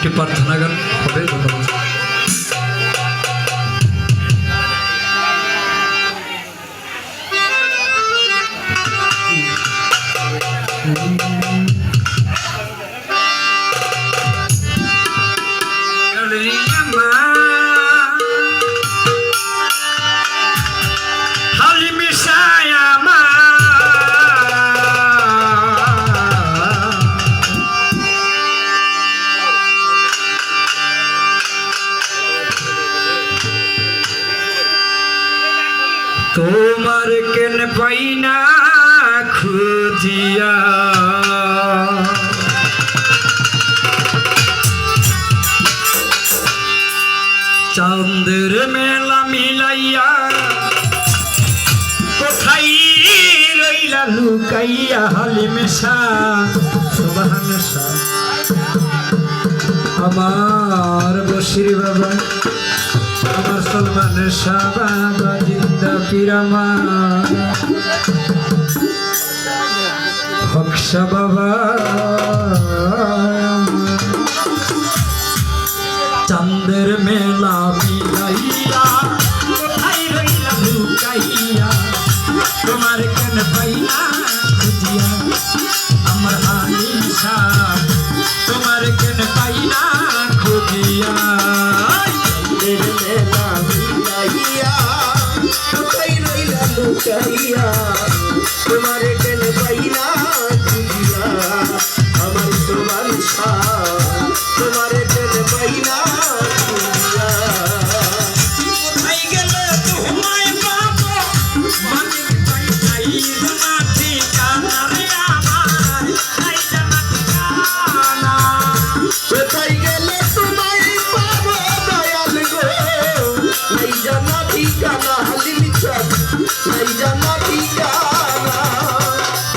একটি প্রার্থনা গান হবে। তোমার কেন পাই না খুঁজিয়া চাঁদের মেলা মিলাইয়া কোথায় রইলা লুকাইয়া হালিমেশা সুবহানাল্লাহ আমার বশির বাবা আমার সলমান শাহ বাবা জিন্দা পিরামা হকশা বাবা চাঁদের মেলা মিলাইয়া কোথায় রইলা লুকাইয়া তোমার কেন পাই না খুঁজিয়া আমার হালিশা তোমার কেন পাই না খুঁজিয়া तुम्हारे कल पैना खुदिया हमार सुमन शाह तुम्हारे कल पैना खुदिया आई गेले तुम्हारे बाबू मन पाई जाई जमाती काना रे आमार आई जमाती काना आई गेले तुम्हारे बाबू दयाल गो आई जमाती काना हलिम चक आई जमाती काना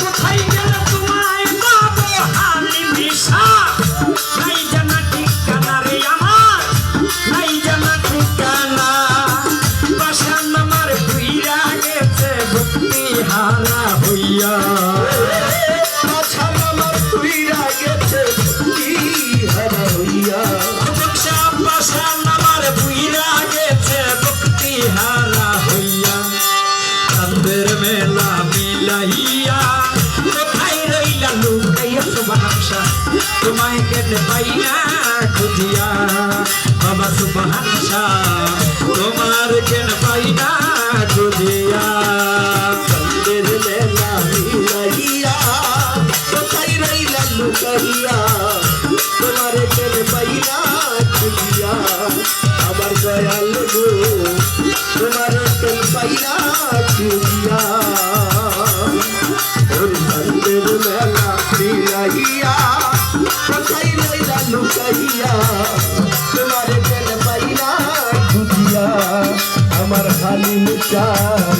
कोথায় গেল তোমায় বাবু হালিমিশা নাই জানা ঠিকানা রে আমার নাই জানা ঠিকানা বাসান আমার ভুইরা গেছে ভক্তি হারা হইয়া আচ্ছা আমার তুইরা গেছে কি হারা হইয়া বক্সা বাসান আমার ভুইরা গেছে ভক্তি হারা হইয়া চাঁদের মেলা মিলাইয়া কোথায় রইলা লুকাইয়া সুবহানাল্লাহ তোমায় কেন পাই না খুঁজিয়া বাবা সুবহানাল্লাহ তোমার কেন পাই না খুঁজিয়া চাঁদের মেলা মিলাইয়া কোথায় রইলা লুকাইয়া তোমার কেন পাইনা খুঁজিয়া আমার দয়াল গো তোমার কেন পাইনা খুঁজিয়া ওই চাঁদের মেলা মিলাইয়া কোথায় রইলা লুকাইয়া তোমার কেন পাইনা খুঁজিয়া আমার হালিম শাহ